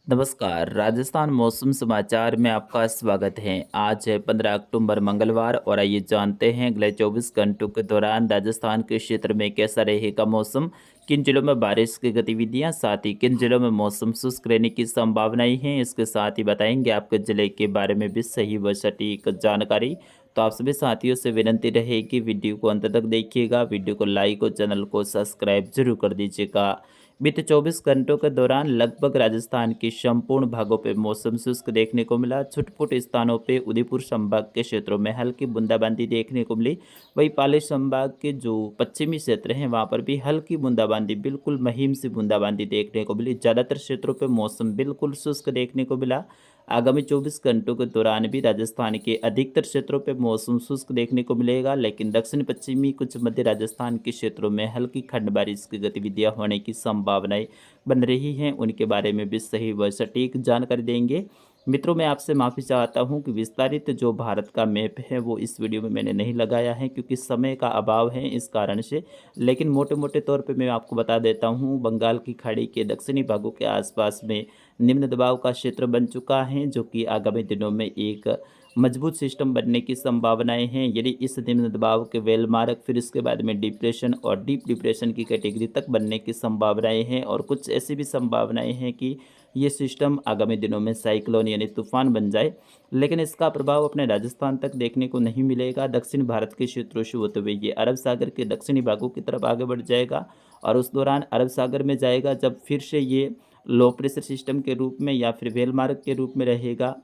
नमस्कार, राजस्थान मौसम समाचार में आपका स्वागत है। आज है 15 अक्टूबर मंगलवार और आइए जानते हैं अगले 24 घंटों के दौरान राजस्थान के क्षेत्र में कैसा रहेगा मौसम, किन जिलों में बारिश की गतिविधियां, साथ ही किन जिलों में मौसम शुष्क रहने की संभावनाएं हैं। इसके साथ ही बताएंगे आपके जिले के बारे में भी सही व सटीक जानकारी। तो आप सभी साथियों से विनती रहेगी वीडियो को अंत तक देखिएगा, वीडियो को लाइक और चैनल को सब्सक्राइब जरूर कर दीजिएगा। बीते 24 घंटों के दौरान लगभग राजस्थान के संपूर्ण भागों पर मौसम शुष्क देखने को मिला। छुटपुट स्थानों पर उदयपुर संभाग के क्षेत्रों में हल्की बूंदाबांदी देखने को मिली। वहीं पाली संभाग के जो पश्चिमी क्षेत्र हैं वहां पर भी हल्की बूंदाबांदी, बिल्कुल महीम सी बूंदाबांदी देखने को मिली। ज़्यादातर क्षेत्रों पर मौसम बिल्कुल शुष्क देखने को मिला। आगामी 24 घंटों के दौरान भी राजस्थान के अधिकतर क्षेत्रों पर मौसम शुष्क देखने को मिलेगा, लेकिन दक्षिण पश्चिमी कुछ मध्य राजस्थान के क्षेत्रों में हल्की खंड बारिश की गतिविधियां होने की संभावनाएं बन रही हैं। उनके बारे में भी सही व सटीक जानकारी देंगे। मित्रों, मैं आपसे माफ़ी चाहता हूं कि विस्तारित जो भारत का मैप है वो इस वीडियो में मैंने नहीं लगाया है, क्योंकि समय का अभाव है इस कारण से। लेकिन मोटे मोटे तौर पे मैं आपको बता देता हूं, बंगाल की खाड़ी के दक्षिणी भागों के आसपास में निम्न दबाव का क्षेत्र बन चुका है, जो कि आगामी दिनों में एक मजबूत सिस्टम बनने की संभावनाएं हैं। यदि इस निम्न दबाव के वेलमार्क फिर इसके बाद में डिप्रेशन और डीप डिप्रेशन की कैटेगरी तक बनने की संभावनाएं हैं, और कुछ ऐसी भी संभावनाएं हैं कि ये सिस्टम आगामी दिनों में साइक्लोन यानी तूफान बन जाए। लेकिन इसका प्रभाव अपने राजस्थान तक देखने को नहीं मिलेगा। दक्षिण भारत के क्षेत्रों से होते हुए ये अरब सागर के दक्षिणी भागों की तरफ आगे बढ़ जाएगा, और उस दौरान अरब सागर में जाएगा, जब फिर से ये लो प्रेशर सिस्टम के रूप में या फिर वेलमार्क के रूप में रहेगा।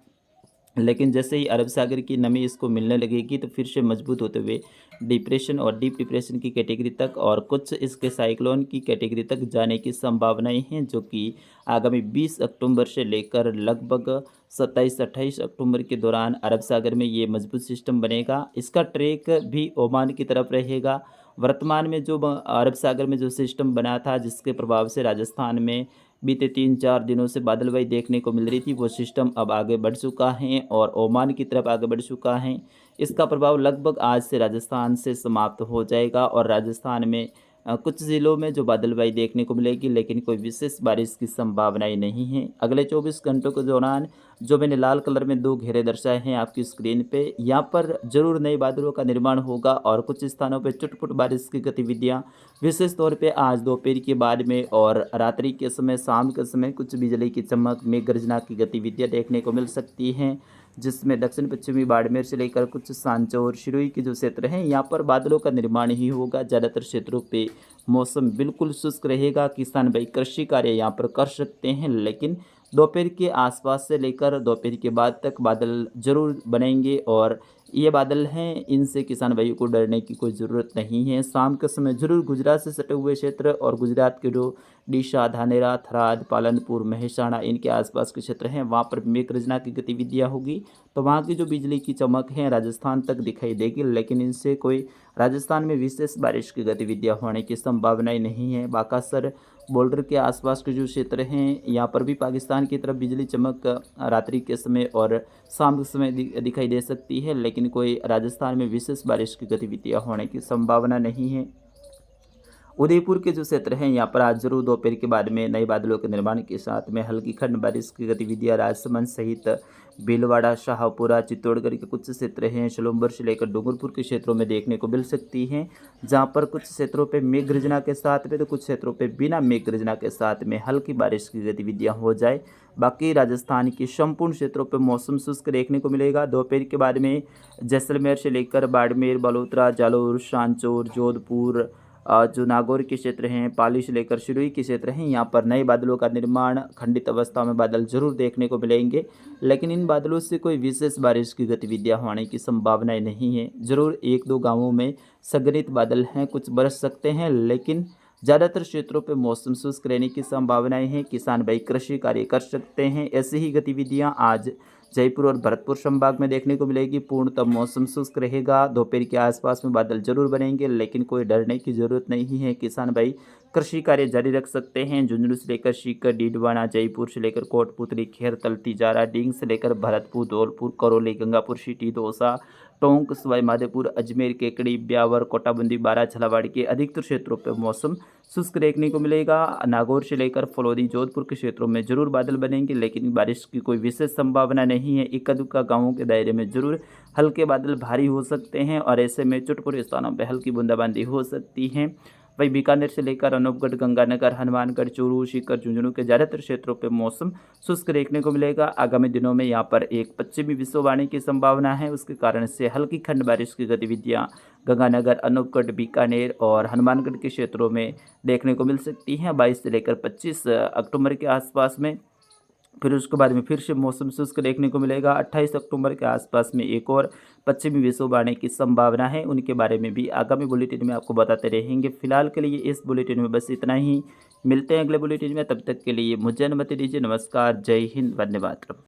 लेकिन जैसे ही अरब सागर की नमी इसको मिलने लगेगी तो फिर से मजबूत होते हुए डिप्रेशन और डीप डिप्रेशन की कैटेगरी तक और कुछ इसके साइक्लोन की कैटेगरी तक जाने की संभावनाएं हैं, जो कि आगामी 20 अक्टूबर से लेकर लगभग 27-28 अक्टूबर के दौरान अरब सागर में ये मजबूत सिस्टम बनेगा। इसका ट्रैक भी ओमान की तरफ रहेगा। वर्तमान में जो अरब सागर में जो सिस्टम बना था, जिसके प्रभाव से राजस्थान में बीते 3-4 दिनों से बादलवाई देखने को मिल रही थी, वो सिस्टम अब आगे बढ़ चुका है और ओमान की तरफ आगे बढ़ चुका है। इसका प्रभाव लगभग आज से राजस्थान से समाप्त हो जाएगा, और राजस्थान में कुछ ज़िलों में जो बादलवाई देखने को मिलेगी, लेकिन कोई विशेष बारिश की संभावनाएं नहीं है। अगले 24 घंटों के दौरान जो मैंने लाल कलर में 2 घेरे दर्शाए हैं आपकी स्क्रीन पे, यहाँ पर जरूर नए बादलों का निर्माण होगा, और कुछ स्थानों पे चुटपुट बारिश की गतिविधियाँ विशेष तौर पे आज दोपहर के बाद में और रात्रि के समय, शाम के समय कुछ बिजली की चमक, मेघ गर्जना की गतिविधियाँ देखने को मिल सकती हैं, जिसमें दक्षिण पश्चिमी बाड़मेर से लेकर कुछ सांचौर, सिरोही के जो क्षेत्र हैं यहाँ पर बादलों का निर्माण ही होगा। ज़्यादातर क्षेत्रों पे मौसम बिल्कुल शुष्क रहेगा। किसान भाई कृषि कार्य यहाँ पर कर सकते हैं, लेकिन दोपहर के आसपास से लेकर दोपहर के बाद तक बादल जरूर बनेंगे, और ये बादल हैं, इनसे किसान भाइयों को डरने की कोई ज़रूरत नहीं है। शाम के समय जरूर गुजरात से सटे हुए क्षेत्र और गुजरात के जो डीसा, धानेरा, थराद, पालनपुर, महेसाणा, इनके आसपास के क्षेत्र हैं, वहाँ पर मेघ गर्जना की गतिविधियाँ होगी, तो वहाँ की जो बिजली की चमक है राजस्थान तक दिखाई देगी, लेकिन इनसे कोई राजस्थान में विशेष बारिश की गतिविधियाँ होने की संभावनाएं नहीं है। बाकासर बॉर्डर के आसपास के जो क्षेत्र हैं, यहाँ पर भी पाकिस्तान की तरफ बिजली चमक रात्रि के समय और शाम के समय दिखाई दे सकती है, लेकिन कोई राजस्थान में विशेष बारिश की गतिविधियाँ होने की संभावना नहीं है। उदयपुर के जो क्षेत्र हैं, यहाँ पर आज जरूर दोपहर के बाद में नए बादलों के निर्माण के साथ में हल्की खंड बारिश की गतिविधियाँ राजसमंद सहित भीलवाड़ा, शाहपुरा, चित्तौड़गढ़ के कुछ क्षेत्र हैं, सलूम्बर से लेकर डूंगरपुर के क्षेत्रों में देखने को मिल सकती हैं, जहाँ पर कुछ क्षेत्रों पे मेघ गर्जना के साथ में तो कुछ क्षेत्रों पे बिना मेघ गर्जना के साथ में हल्की बारिश की गतिविधियाँ हो जाए। बाकी राजस्थान के संपूर्ण क्षेत्रों पर मौसम शुष्क देखने को मिलेगा। दोपहर के बाद में जैसलमेर से लेकर बाड़मेर, बालोतरा, जालौर, सांचौर, जोधपुर, जो नागौर के क्षेत्र हैं, पाली से लेकर सिरोही के क्षेत्र हैं, यहाँ पर नए बादलों का निर्माण, खंडित अवस्था में बादल जरूर देखने को मिलेंगे, लेकिन इन बादलों से कोई विशेष बारिश की गतिविधियाँ होने की संभावनाएं नहीं है। जरूर 1-2 गांवों में संघनित बादल हैं, कुछ बरस सकते हैं, लेकिन ज़्यादातर क्षेत्रों पर मौसम शुष्क रहने की संभावनाएं हैं। किसान भाई कृषि कार्य कर सकते हैं। ऐसी ही गतिविधियां आज जयपुर और भरतपुर संभाग में देखने को मिलेगी। पूर्णतः मौसम शुष्क रहेगा। दोपहर के आसपास में बादल जरूर बनेंगे, लेकिन कोई डरने की जरूरत नहीं है। किसान भाई कृषि कार्य जारी रख सकते हैं। झुंझुनू से लेकर सीकर, डीडवाना, जयपुर से लेकर कोटपुतली, खेरतल, तिजारा, डींग से लेकर भरतपुर, धौलपुर, करौली, गंगापुर सिटी, दौसा, टोंक, सवाई माधोपुर, अजमेर, केकड़ी, ब्यावर, कोटाबंदी, बारा, झालावाड़ के अधिकतर क्षेत्रों पर मौसम शुष्क देखने को मिलेगा। नागौर से लेकर फलौदी, जोधपुर के क्षेत्रों में जरूर बादल बनेंगे, लेकिन बारिश की कोई विशेष संभावना नहीं है। इक्का दुक्का गाँवों के दायरे में जरूर हल्के बादल भारी हो सकते हैं और ऐसे में चुटपुरे स्थानों पर हल्की बूंदाबांदी हो सकती है। वहीं बीकानेर से लेकर अनूपगढ़, गंगानगर, हनुमानगढ़, चूरू, सीकर, झुंझुनू के ज़्यादातर क्षेत्रों पर मौसम शुष्क देखने को मिलेगा। आगामी दिनों में यहाँ पर एक पश्चिमी विक्षोभ की संभावना है, उसके कारण से हल्की खंड बारिश की गतिविधियाँ गंगानगर, अनूपगढ़, बीकानेर और हनुमानगढ़ के क्षेत्रों में देखने को मिल सकती हैं 22 से लेकर 25 अक्टूबर के आसपास में। फिर उसके बाद में फिर से मौसम शुष्क देखने को मिलेगा। 28 अक्टूबर के आसपास में एक और पश्चिमी विक्षोभ आने की संभावना है, उनके बारे में भी आगामी बुलेटिन में आपको बताते रहेंगे। फिलहाल के लिए इस बुलेटिन में बस इतना ही। मिलते हैं अगले बुलेटिन में, तब तक के लिए मुझे अनुमति दीजिए। नमस्कार, जय हिंद, धन्यवाद।